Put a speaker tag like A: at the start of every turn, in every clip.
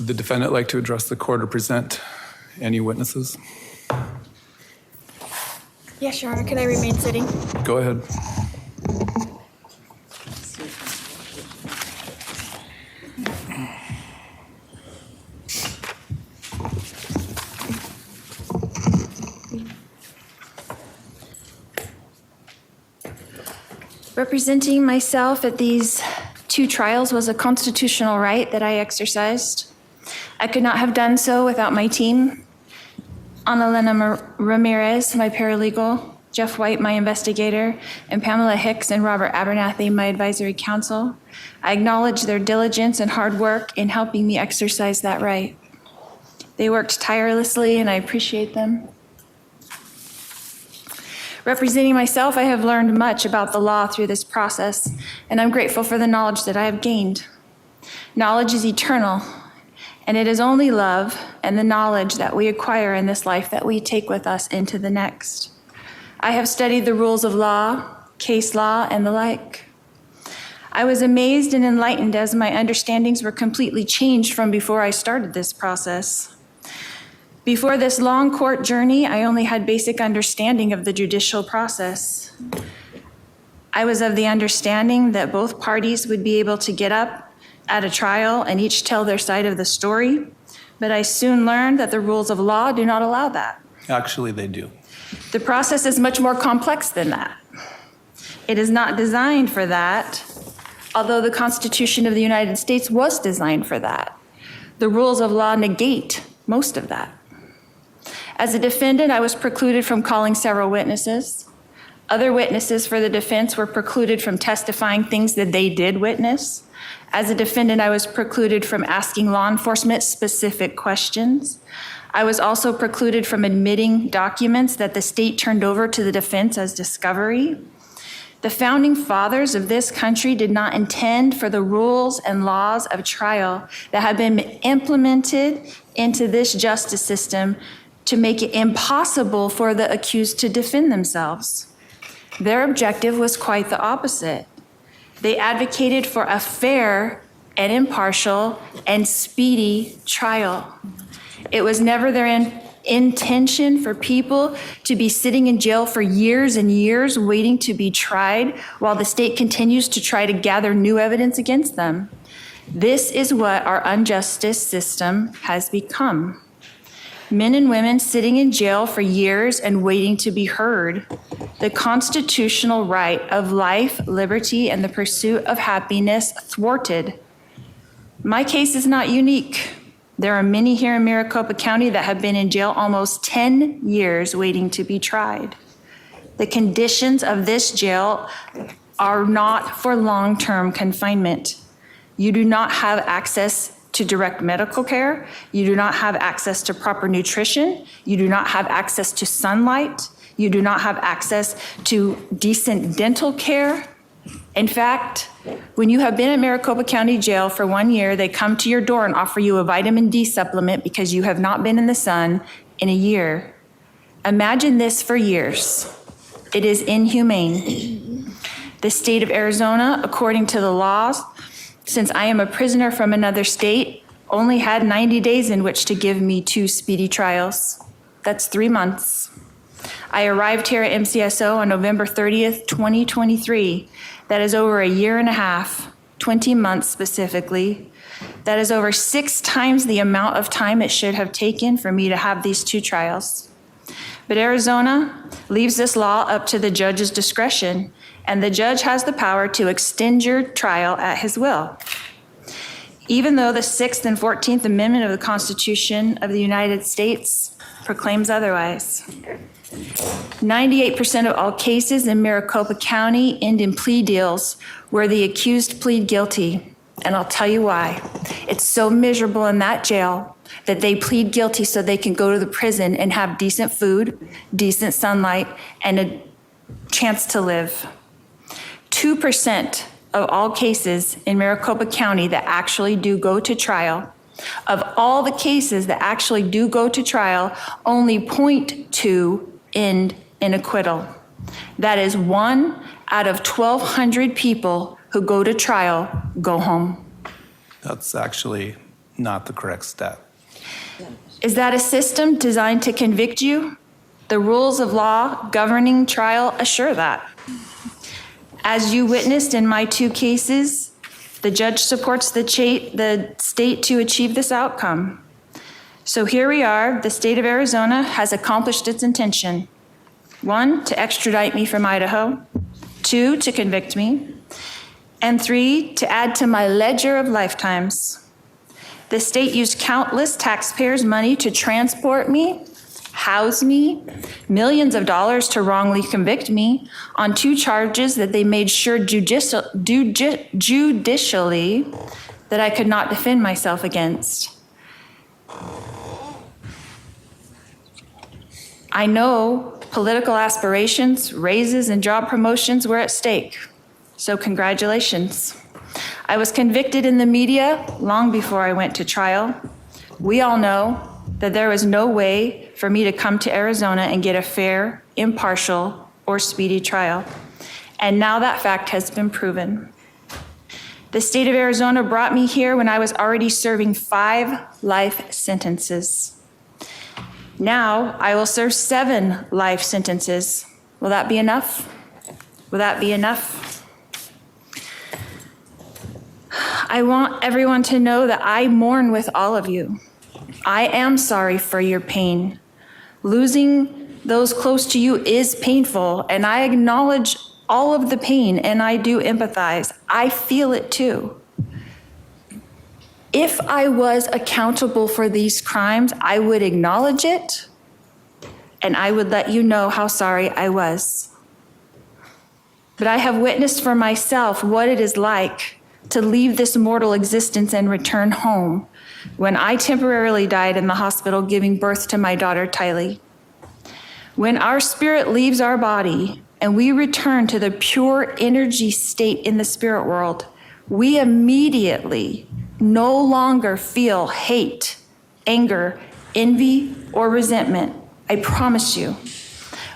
A: Would the defendant like to address the court or present any witnesses?
B: Yes, Your Honor. Can I remain sitting?
A: Go ahead.
B: Representing myself at these two trials was a constitutional right that I exercised. I could not have done so without my team. Annalena Ramirez, my paralegal, Jeff White, my investigator, and Pamela Hicks and Robert Abernathy, my advisory counsel. I acknowledge their diligence and hard work in helping me exercise that right. They worked tirelessly, and I appreciate them. Representing myself, I have learned much about the law through this process, and I'm grateful for the knowledge that I have gained. Knowledge is eternal, and it is only love and the knowledge that we acquire in this life that we take with us into the next. I have studied the rules of law, case law, and the like. I was amazed and enlightened as my understandings were completely changed from before I started this process. Before this long court journey, I only had basic understanding of the judicial process. I was of the understanding that both parties would be able to get up at a trial and each tell their side of the story, but I soon learned that the rules of law do not allow that.
A: Actually, they do.
B: The process is much more complex than that. It is not designed for that, although the Constitution of the United States was designed for that. The rules of law negate most of that. As a defendant, I was precluded from calling several witnesses. Other witnesses for the defense were precluded from testifying things that they did witness. As a defendant, I was precluded from asking law enforcement specific questions. I was also precluded from admitting documents that the state turned over to the defense as discovery. The founding fathers of this country did not intend for the rules and laws of trial that have been implemented into this justice system to make it impossible for the accused to defend themselves. Their objective was quite the opposite. They advocated for a fair and impartial and speedy trial. It was never their intention for people to be sitting in jail for years and years waiting to be tried while the state continues to try to gather new evidence against them. This is what our unjustice system has become. Men and women sitting in jail for years and waiting to be heard. The constitutional right of life, liberty, and the pursuit of happiness thwarted. My case is not unique. There are many here in Maricopa County that have been in jail almost 10 years waiting to be tried. The conditions of this jail are not for long-term confinement. You do not have access to direct medical care. You do not have access to proper nutrition. You do not have access to sunlight. You do not have access to decent dental care. In fact, when you have been at Maricopa County Jail for 1 year, they come to your door and offer you a vitamin D supplement because you have not been in the sun in a year. Imagine this for years. It is inhumane. The state of Arizona, according to the laws, since I am a prisoner from another state, only had 90 days in which to give me 2 speedy trials. That's 3 months. I arrived here at MCSO on November 30th, 2023. That is over a year and a half, 20 months specifically. That is over 6 times the amount of time it should have taken for me to have these 2 trials. But Arizona leaves this law up to the judge's discretion, and the judge has the power to extend your trial at his will. Even though the 6th and 14th Amendment of the Constitution of the United States proclaims otherwise. 98% of all cases in Maricopa County end in plea deals where the accused plead guilty. And I'll tell you why. It's so miserable in that jail that they plead guilty so they can go to the prison and have decent food, decent sunlight, and a chance to live. 2% of all cases in Maricopa County that actually do go to trial, of all the cases that actually do go to trial, only 0.2 end in acquittal. That is 1 out of 1,200 people who go to trial go home.
A: That's actually not the correct step.
B: Is that a system designed to convict you? The rules of law governing trial assure that. As you witnessed in my 2 cases, the judge supports the state to achieve this outcome. So here we are, the state of Arizona has accomplished its intention. 1, to extradite me from Idaho. 2, to convict me. And 3, to add to my ledger of lifetimes. The state used countless taxpayers' money to transport me, house me, millions of dollars to wrongly convict me on 2 charges that they made sure judicially that I could not defend myself against. I know political aspirations, raises, and job promotions were at stake, so congratulations. I was convicted in the media long before I went to trial. We all know that there was no way for me to come to Arizona and get a fair, impartial, or speedy trial. And now that fact has been proven. The state of Arizona brought me here when I was already serving 5 life sentences. Now I will serve 7 life sentences. Will that be enough? Will that be enough? I want everyone to know that I mourn with all of you. I am sorry for your pain. Losing those close to you is painful, and I acknowledge all of the pain, and I do empathize. I feel it too. If I was accountable for these crimes, I would acknowledge it, and I would let you know how sorry I was. But I have witnessed for myself what it is like to leave this mortal existence and return home when I temporarily died in the hospital giving birth to my daughter, Tylee. When our spirit leaves our body and we return to the pure energy state in the spirit world, we immediately no longer feel hate, anger, envy, or resentment. I promise you.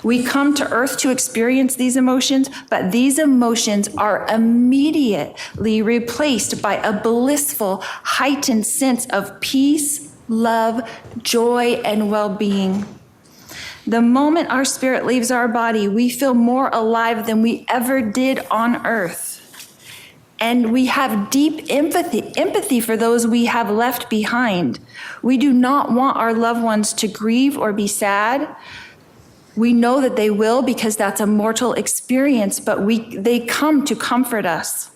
B: We come to earth to experience these emotions, but these emotions are immediately replaced by a blissful, heightened sense of peace, love, joy, and well-being. The moment our spirit leaves our body, we feel more alive than we ever did on earth. And we have deep empathy for those we have left behind. We do not want our loved ones to grieve or be sad. We know that they will because that's a mortal experience, but they come to comfort us.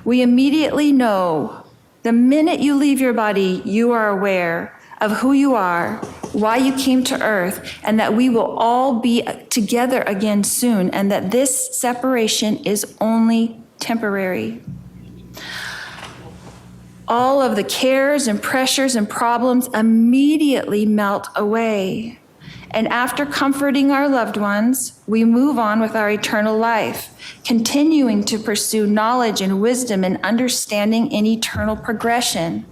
B: We immediately know the minute you leave your body, you are aware of who you are, why you came to earth, and that we will all be together again soon, and that this separation is only temporary. All of the cares and pressures and problems immediately melt away. And after comforting our loved ones, we move on with our eternal life, continuing to pursue knowledge and wisdom and understanding in eternal progression.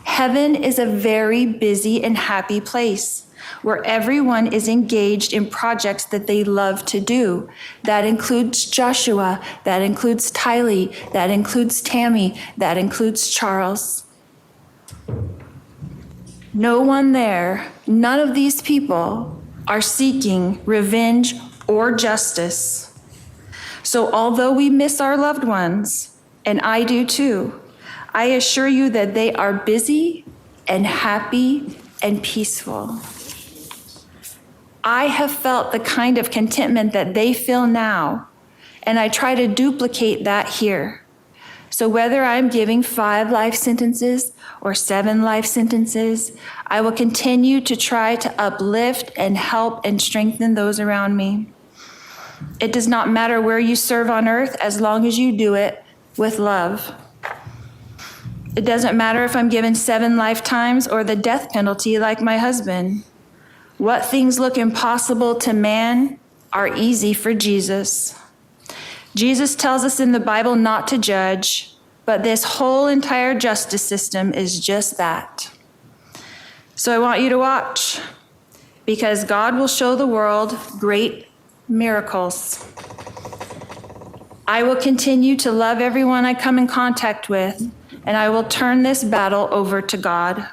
B: Heaven is a very busy and happy place where everyone is engaged in projects that they love to do. That includes Joshua, that includes Tylee, that includes Tammy, that includes Charles. No one there, none of these people are seeking revenge or justice. So although we miss our loved ones, and I do too, I assure you that they are busy and happy and peaceful. I have felt the kind of contentment that they feel now, and I try to duplicate that here. So whether I'm giving 5 life sentences or 7 life sentences, I will continue to try to uplift and help and strengthen those around me. It does not matter where you serve on earth as long as you do it with love. It doesn't matter if I'm given 7 lifetimes or the death penalty like my husband. What things look impossible to man are easy for Jesus. Jesus tells us in the Bible not to judge, but this whole entire justice system is just that. So I want you to watch, because God will show the world great miracles. I will continue to love everyone I come in contact with, and I will turn this battle over to God.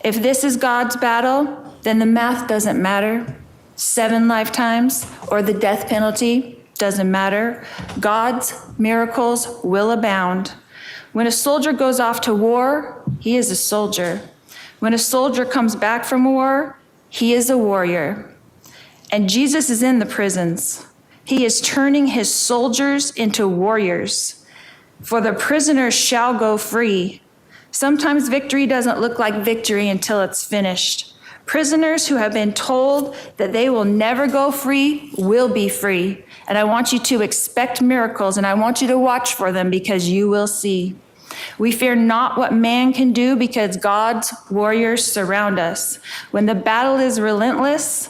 B: If this is God's battle, then the math doesn't matter. 7 lifetimes or the death penalty doesn't matter. God's miracles will abound. When a soldier goes off to war, he is a soldier. When a soldier comes back from war, he is a warrior. And Jesus is in the prisons. He is turning his soldiers into warriors. For the prisoners shall go free. Sometimes victory doesn't look like victory until it's finished. Prisoners who have been told that they will never go free will be free. And I want you to expect miracles, and I want you to watch for them because you will see. We fear not what man can do because God's warriors surround us. When the battle is relentless,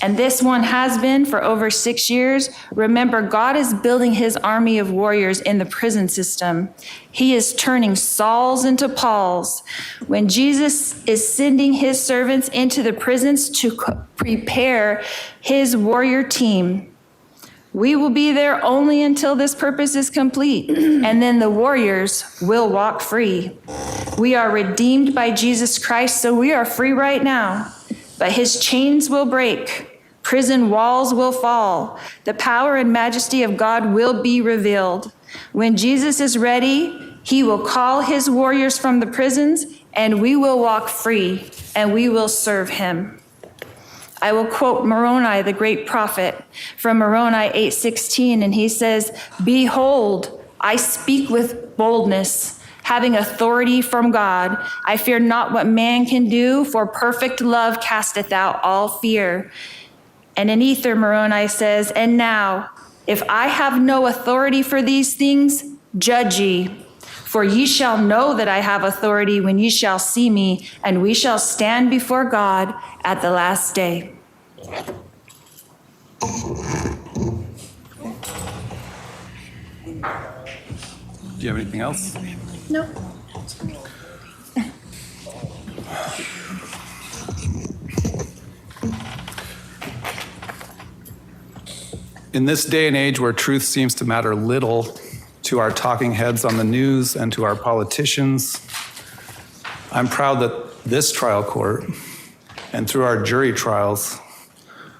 B: and this one has been for over 6 years, remember, God is building his army of warriors in the prison system. He is turning Sauls into Pauls. When Jesus is sending his servants into the prisons to prepare his warrior team, we will be there only until this purpose is complete, and then the warriors will walk free. We are redeemed by Jesus Christ, so we are free right now. But his chains will break, prison walls will fall, the power and majesty of God will be revealed. When Jesus is ready, he will call his warriors from the prisons, and we will walk free, and we will serve him. I will quote Moroni, the great prophet, from Moroni 8:16, and he says, "Behold, I speak with boldness, having authority from God. I fear not what man can do, for perfect love casteth out all fear." And in Ether, Moroni says, "And now, if I have no authority for these things, judge ye. For ye shall know that I have authority when ye shall see me, and we shall stand before God at the last day."
A: Do you have anything else?
B: No.
A: In this day and age where truth seems to matter little to our talking heads on the news and to our politicians, I'm proud that this trial court and through our jury trials,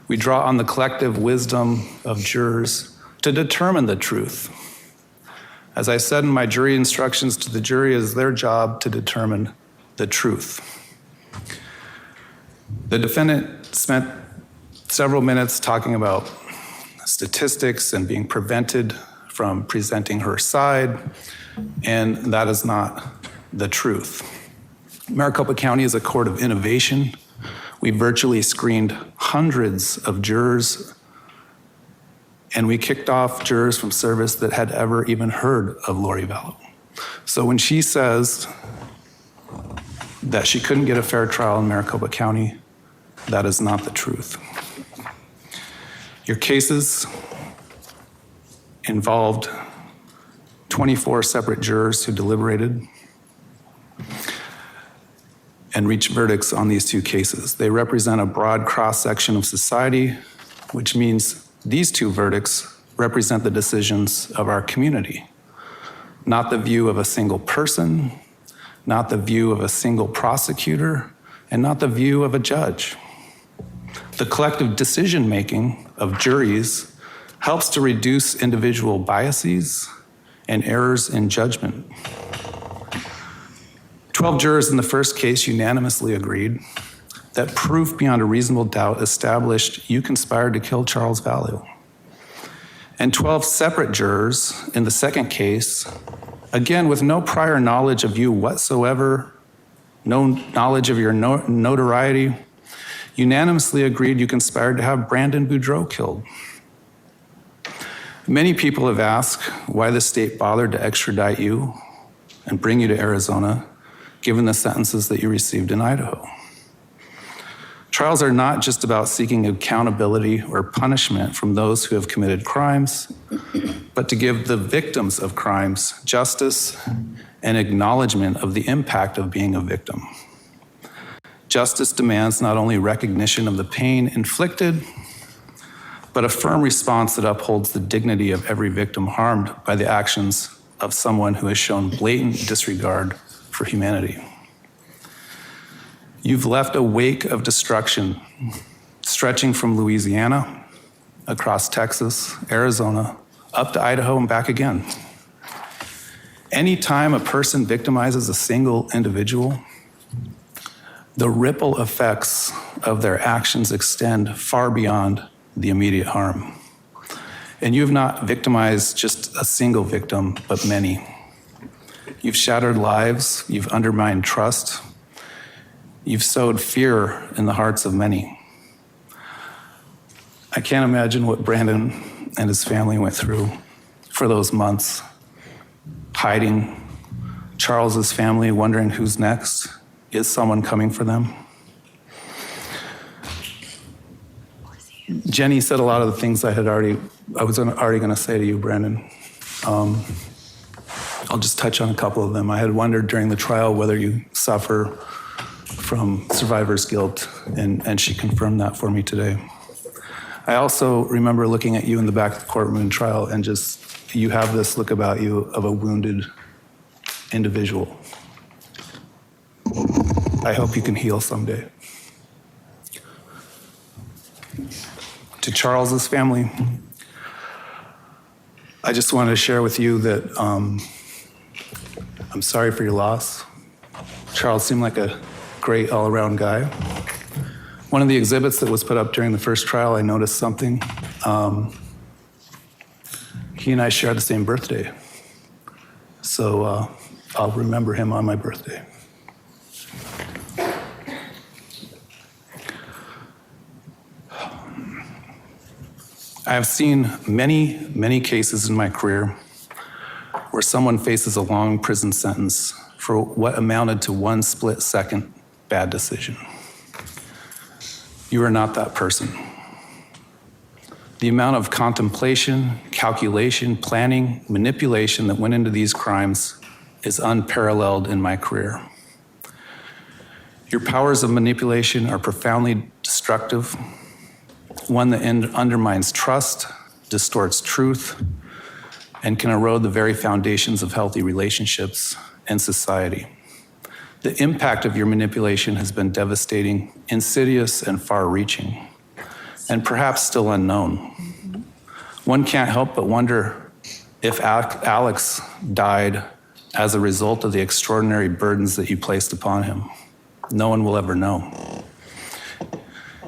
A: we draw on the collective wisdom of jurors to determine the truth. As I said in my jury instructions to the jury, it is their job to determine the truth. The defendant spent several minutes talking about statistics and being prevented from presenting her side, and that is not the truth. Maricopa County is a court of innovation. We virtually screened hundreds of jurors, and we kicked off jurors from service that had ever even heard of Lori Vallow. So when she says that she couldn't get a fair trial in Maricopa County, that is not the truth. Your cases involved 24 separate jurors who deliberated and reached verdicts on these 2 cases. They represent a broad cross-section of society, which means these 2 verdicts represent the decisions of our community, not the view of a single person, not the view of a single prosecutor, and not the view of a judge. The collective decision-making of juries helps to reduce individual biases and errors in judgment. 12 jurors in the first case unanimously agreed that proof beyond a reasonable doubt established you conspired to kill Charles Vallow. And 12 separate jurors in the second case, again with no prior knowledge of you whatsoever, no knowledge of your notoriety, unanimously agreed you conspired to have Brandon Boudreau killed. Many people have asked why the state bothered to extradite you and bring you to Arizona, given the sentences that you received in Idaho. Trials are not just about seeking accountability or punishment from those who have committed crimes, but to give the victims of crimes justice and acknowledgement of the impact of being a victim. Justice demands not only recognition of the pain inflicted, but a firm response that upholds the dignity of every victim harmed by the actions of someone who has shown blatant disregard for humanity. You've left a wake of destruction stretching from Louisiana, across Texas, Arizona, up to Idaho and back again. Anytime a person victimizes a single individual, the ripple effects of their actions extend far beyond the immediate harm. And you have not victimized just a single victim, but many. You've shattered lives, you've undermined trust, you've sowed fear in the hearts of many. I can't imagine what Brandon and his family went through for those months, hiding, Charles's family wondering who's next. Is someone coming for them? Jenny said a lot of the things I was already going to say to you, Brandon. I'll just touch on a couple of them. I had wondered during the trial whether you suffer from survivor's guilt, and she confirmed that for me today. I also remember looking at you in the back of the courtroom trial, and just, you have this look about you of a wounded individual. I hope you can heal someday. To Charles's family, I just wanted to share with you that I'm sorry for your loss. Charles seemed like a great all-around guy. One of the exhibits that was put up during the first trial, I noticed something. He and I share the same birthday. So I'll remember him on my birthday. I have seen many, many cases in my career where someone faces a long prison sentence for what amounted to one split-second bad decision. You are not that person. The amount of contemplation, calculation, planning, manipulation that went into these crimes is unparalleled in my career. Your powers of manipulation are profoundly destructive, one that undermines trust, distorts truth, and can erode the very foundations of healthy relationships and society. The impact of your manipulation has been devastating, insidious, and far-reaching, and perhaps still unknown. One can't help but wonder if Alex died as a result of the extraordinary burdens that you placed upon him. No one will ever know.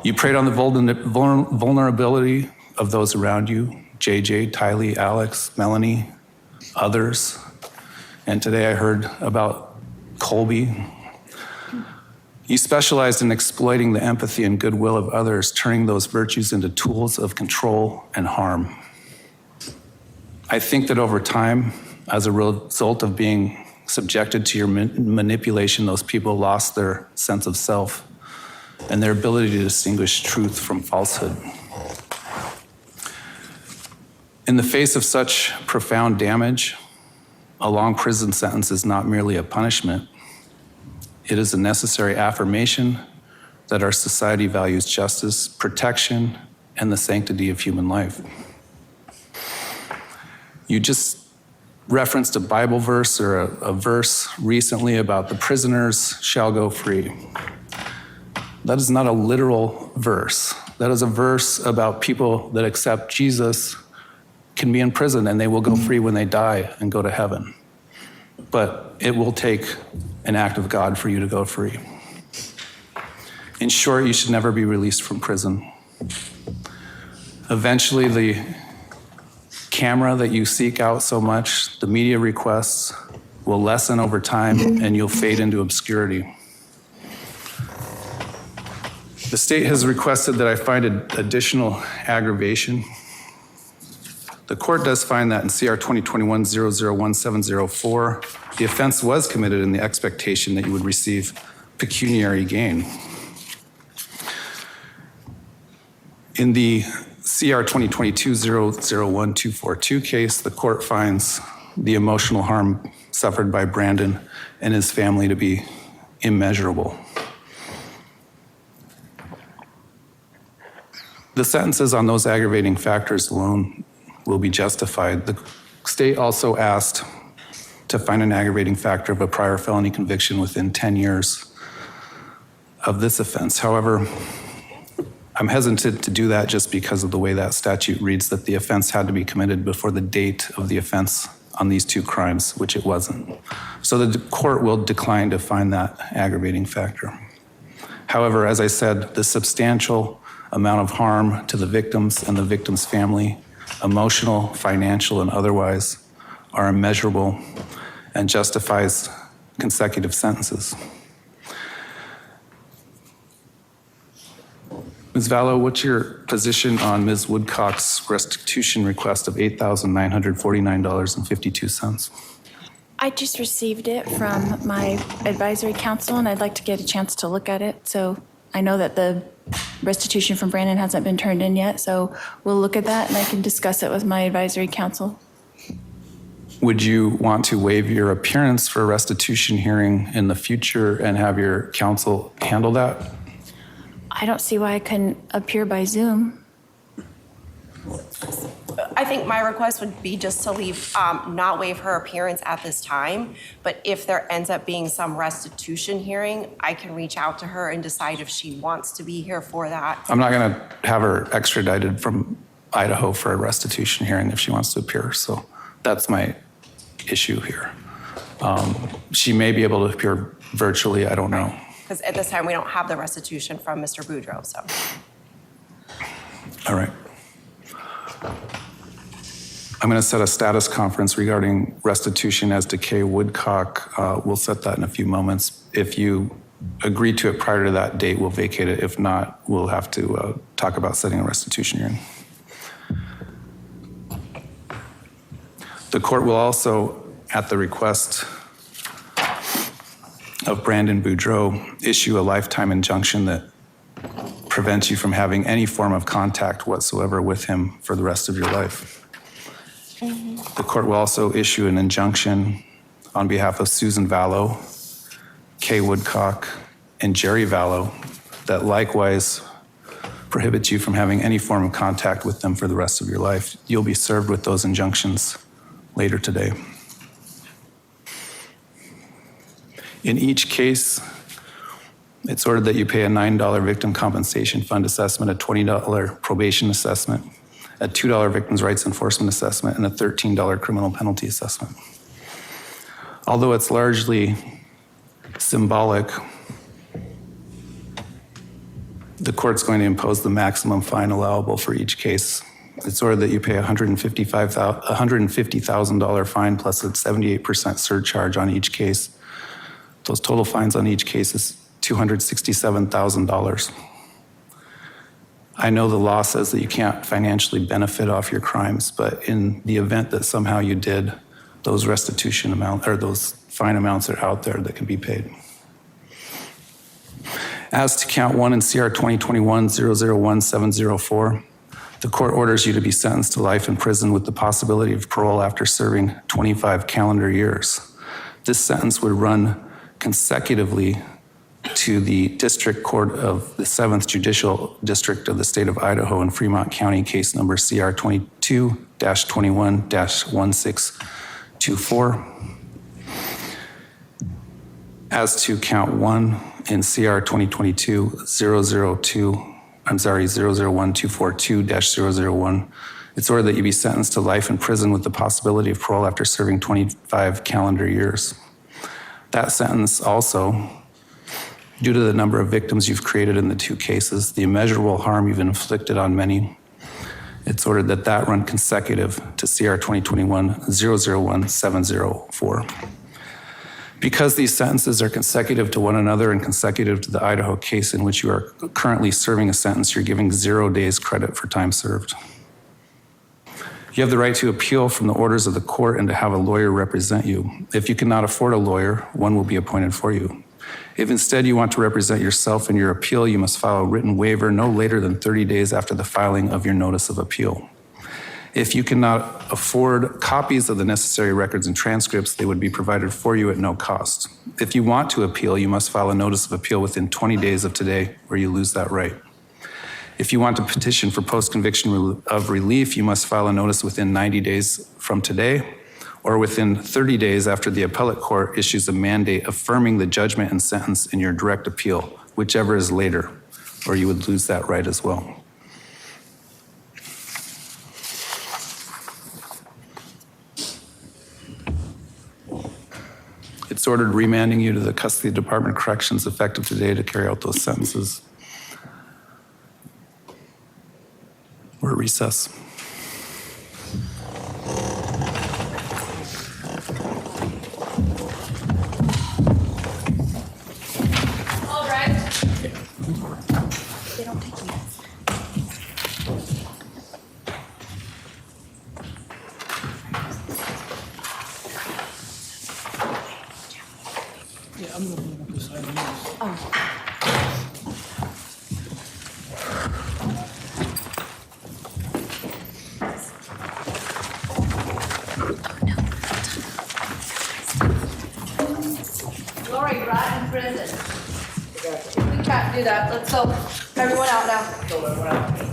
A: You preyed on the vulnerability of those around you, JJ, Tylee, Alex, Melanie, others. And today I heard about Colby. You specialized in exploiting the empathy and goodwill of others, turning those virtues into tools of control and harm. I think that over time, as a result of being subjected to your manipulation, those people lost their sense of self and their ability to distinguish truth from falsehood. In the face of such profound damage, a long prison sentence is not merely a punishment. It is a necessary affirmation that our society values justice, protection, and the sanctity of human life. You just referenced a Bible verse or a verse recently about the prisoners shall go free. That is not a literal verse. That is a verse about people that accept Jesus can be in prison and they will go free when they die and go to heaven. But it will take an act of God for you to go free. In short, you should never be released from prison. Eventually, the camera that you seek out so much, the media requests, will lessen over time and you'll fade into obscurity. The state has requested that I find additional aggravation. The court does find that in CR 2021-001704, the offense was committed in the expectation that you would receive pecuniary gain. In the CR 2022-001242 case, the court finds the emotional harm suffered by Brandon and his family to be immeasurable. The sentences on those aggravating factors alone will be justified. The state also asked to find an aggravating factor of a prior felony conviction within 10 years of this offense. However, I'm hesitant to do that just because of the way that statute reads, that the offense had to be committed before the date of the offense on these two crimes, which it wasn't. So the court will decline to find that aggravating factor. However, as I said, the substantial amount of harm to the victims and the victim's family, emotional, financial, and otherwise, are immeasurable and justifies consecutive sentences. Ms. Vallow, what's your position on Ms. Woodcock's restitution request of $8,949.52?
B: I just received it from my advisory council, and I'd like to get a chance to look at it. So I know that the restitution from Brandon hasn't been turned in yet, so we'll look at that and I can discuss it with my advisory council.
A: Would you want to waive your appearance for a restitution hearing in the future and have your counsel handle that?
B: I don't see why I couldn't appear by Zoom.
C: I think my request would be just to leave, not waive her appearance at this time, but if there ends up being some restitution hearing, I can reach out to her and decide if she wants to be here for that.
A: I'm not going to have her extradited from Idaho for a restitution hearing if she wants to appear, so that's my issue here. She may be able to appear virtually, I don't know.
C: Because at this time, we don't have the restitution from Mr. Boudreaux, so.
A: All right. I'm going to set a status conference regarding restitution as to Kay Woodcock. We'll set that in a few moments. If you agree to it prior to that date, we'll vacate it. If not, we'll have to talk about setting a restitution hearing. The court will also, at the request of Brandon Boudreaux, issue a lifetime injunction that prevents you from having any form of contact whatsoever with him for the rest of your life. The court will also issue an injunction on behalf of Susan Vallow, Kay Woodcock, and Jerry Vallow that likewise prohibits you from having any form of contact with them for the rest of your life. You'll be served with those injunctions later today. In each case, it's ordered that you pay a $9 victim compensation fund assessment, a $20 probation assessment, a $2 victims' rights enforcement assessment, and a $13 criminal penalty assessment. Although it's largely symbolic, the court's going to impose the maximum fine allowable for each case. It's ordered that you pay a $150,000 fine plus a 78% surcharge on each case. Those total fines on each case is $267,000. I know the law says that you can't financially benefit off your crimes, but in the event that somehow you did, those restitution amounts or those fine amounts are out there that can be paid. As to count 1 in CR 2021-001704, the court orders you to be sentenced to life in prison with the possibility of parole after serving 25 calendar years. This sentence would run consecutively to the District Court of the 7th Judicial District of the State of Idaho in Fremont County, case number CR 22-21-1624. As to count 1 in CR 001-242-001, it's ordered that you be sentenced to life in prison with the possibility of parole after serving 25 calendar years. That sentence also, due to the number of victims you've created in the two cases, the immeasurable harm you've inflicted on many, it's ordered that that run consecutive to CR 2021-001-704. Because these sentences are consecutive to one another and consecutive to the Idaho case in which you are currently serving a sentence, you're giving 0 days credit for time served. You have the right to appeal from the orders of the court and to have a lawyer represent you. If you cannot afford a lawyer, one will be appointed for you. If instead you want to represent yourself in your appeal, you must file a written waiver no later than 30 days after the filing of your notice of appeal. If you cannot afford copies of the necessary records and transcripts, they would be provided for you at no cost. If you want to appeal, you must file a notice of appeal within 20 days of today, or you lose that right. If you want to petition for post-conviction of relief, you must file a notice within 90 days from today, or within 30 days after the appellate court issues a mandate affirming the judgment and sentence in your direct appeal, whichever is later, or you would lose that right as well. It's ordered remanding you to the Custody Department of Corrections effective today to carry out those sentences. We're at recess.
B: All right. They don't take minutes.
D: Yeah, I'm looking up the side of this.
B: Lori, right in prison. We can't do that. Let's go. Everyone out now.